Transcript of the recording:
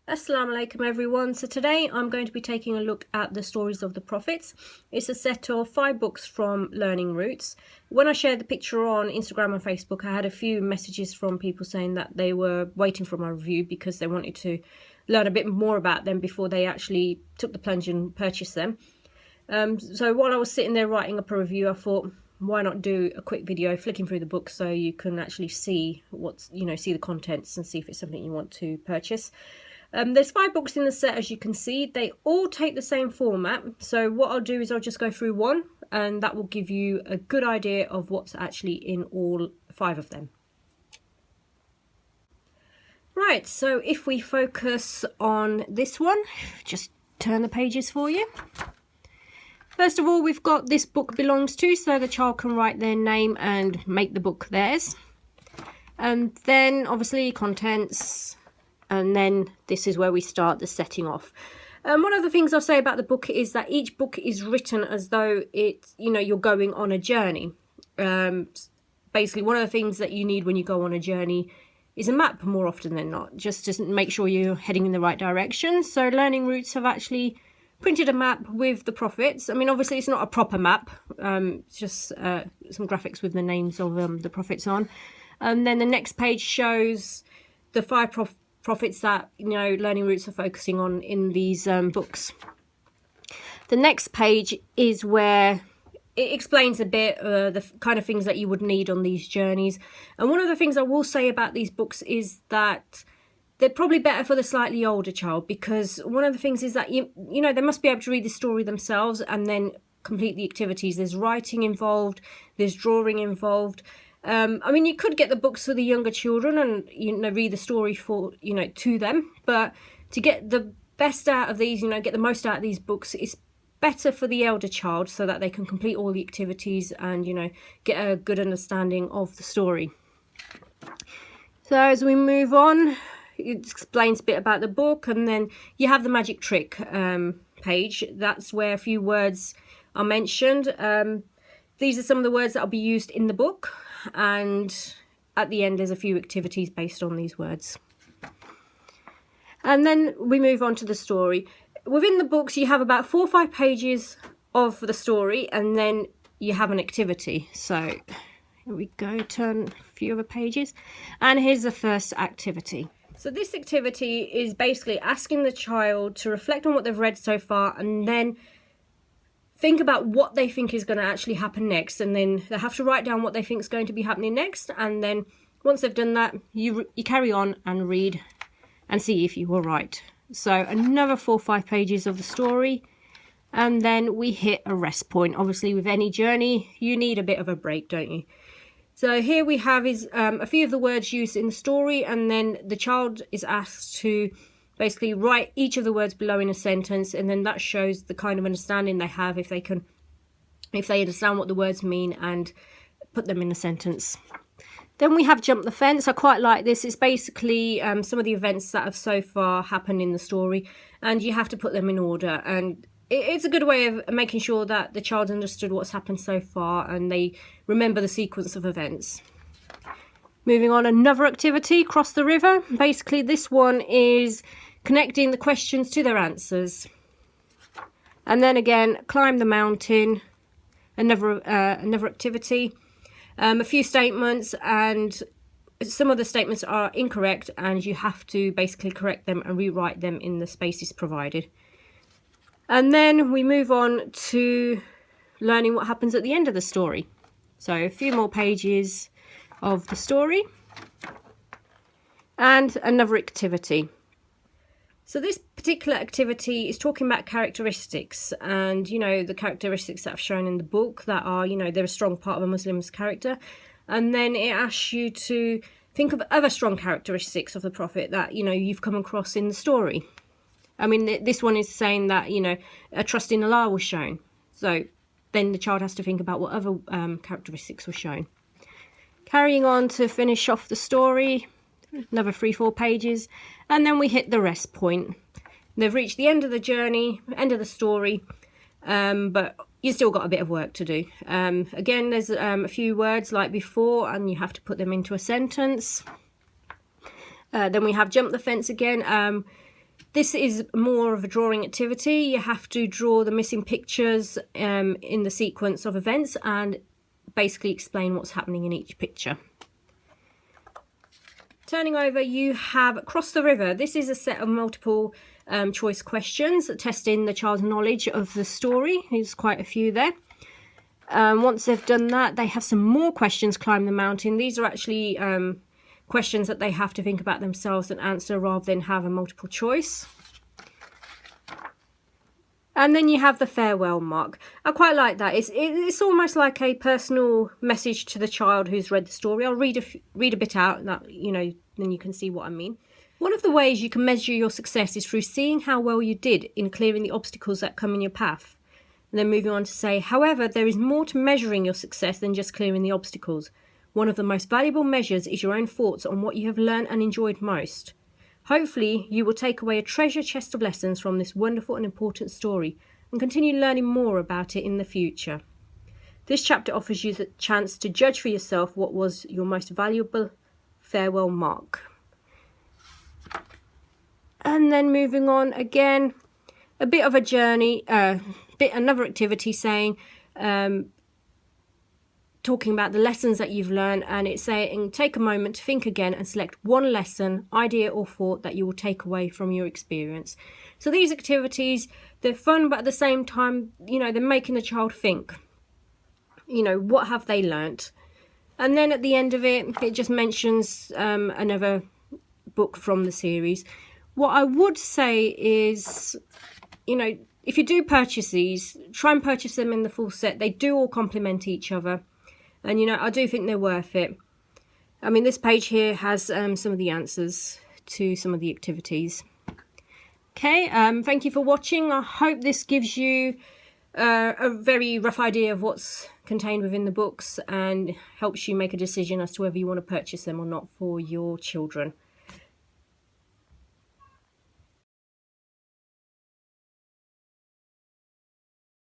Assalamu alaikum everyone. So today I'm going to be taking a look at the stories of the prophets. It's a set of 5 books from Learning Roots. When I shared the picture on Instagram and Facebook, I had a few messages from people saying that they were waiting for my review because they wanted to learn a bit more about them before they actually took the plunge and purchased them. So while I was sitting there writing up a review, I thought, why not do a quick video flicking through the book so you can actually see see the contents and see if it's something you want to purchase. There's 5 books in the set, as you can see. They all take the same format. So what I'll do is I'll just go through one, and that will give you a good idea of what's actually in all 5 of them. Right, so if we focus on this one, just turn the pages for you. First of all, we've got this book belongs to, so the child can write their name and make the book theirs. And then obviously contents. And then this is where we start the setting off. One of the things I'll say about the book is that each book is written as though it's, you're going on a journey. Basically, one of the things that you need when you go on a journey is a map more often than not, just to make sure you're heading in the right direction. So Learning Roots have actually printed a map with the prophets. I mean, obviously it's not a proper map. It's just some graphics with the names of the prophets on. And then the next page shows the 5 prophets that Learning Roots are focusing on in these books. The next page is where it explains a bit the kind of things that you would need on these journeys. And one of the things I will say about these books is that they're probably better for the slightly older child, because one of the things is that they must be able to read the story themselves and then complete the activities. There's writing involved, there's drawing involved. I mean, you could get the books for the younger children and read the story for to them, but to get the best out of these, get the most out of these books, it's better for the elder child so that they can complete all the activities and get a good understanding of the story. So as we move on, it explains a bit about the book, and then you have the magic trick page. That's where a few words are mentioned. These are some of the words that will be used in the book, and at the end there's a few activities based on these words. And then we move on to the story. Within the books you have about 4 or 5 pages of the story, and then you have an activity. So here we go, turn a few other pages, and here's the first activity. So this activity is basically asking the child to reflect on what they've read so far, and then think about what they think is going to actually happen next, and then they have to write down what they think is going to be happening next. And then once they've done that, you carry on and read and see if you were right. So another 4 or 5 pages of the story, and then we hit a rest point. Obviously with any journey you need a bit of a break, don't you? So here we have a few of the words used in the story, and then the child is asked to basically write each of the words below in a sentence, and then that shows the kind of understanding they have, if they understand what the words mean, and put them in a sentence. Then we have Jump the Fence. I quite like this. It's basically some of the events that have so far happened in the story, and you have to put them in order. And it's a good way of making sure that the child understood what's happened so far and they remember the sequence of events. Moving on, another activity, Cross the River. Basically this one is connecting the questions to their answers. And then again, Climb the Mountain, another activity. A few statements, and some of the statements are incorrect, and you have to basically correct them and rewrite them in the spaces provided. And then we move on to learning what happens at the end of the story. So a few more pages of the story and another activity. So this particular activity is talking about characteristics, and the characteristics that I've shown in the book that are they're a strong part of a Muslim's character. And then it asks you to think of other strong characteristics of the prophet that you've come across in the story. I mean, this one is saying that a trust in Allah was shown, so then the child has to think about what other characteristics were shown. Carrying on to finish off the story, another 3 or 4 pages, and then we hit the rest point. They've reached the end of the journey, end of the story, but you still got a bit of work to do. Again, there's a few words like before, and you have to put them into a sentence. Then we have Jump the Fence again. This is more of a drawing activity. You have to draw the missing pictures in the sequence of events and basically explain what's happening in each picture. Turning over, you have Cross the River. This is a set of multiple choice questions testing the child's knowledge of the story. There's quite a few there. Once they've done that, they have some more questions. Climb the mountain. These are actually questions that they have to think about themselves and answer rather than have a multiple choice. And then you have the farewell mark. I quite like that. It's almost like a personal message to the child who's read the story. I'll read a bit out, that then you can see what I mean. One of the ways you can measure your success is through seeing how well you did in clearing the obstacles that come in your path. And then moving on to say, however, there is more to measuring your success than just clearing the obstacles. One of the most valuable measures is your own thoughts on what you have learned and enjoyed most. Hopefully, you will take away a treasure chest of lessons from this wonderful and important story and continue learning more about it in the future. This chapter offers you the chance to judge for yourself what was your most valuable farewell mark. And then moving on again, a bit of a journey, another activity saying, talking about the lessons that you've learned, and it's saying take a moment to think again and select one lesson, idea or thought that you will take away from your experience. So these activities, they're fun, but at the same time, they're making the child think, what have they learnt? And then at the end of it, it just mentions another book from the series. What I would say is, if you do purchase these, try and purchase them in the full set. They do all complement each other. And, I do think they're worth it. I mean, this page here has some of the answers to some of the activities. Okay, thank you for watching. I hope this gives you a very rough idea of what's contained within the books and helps you make a decision as to whether you want to purchase them or not for your children.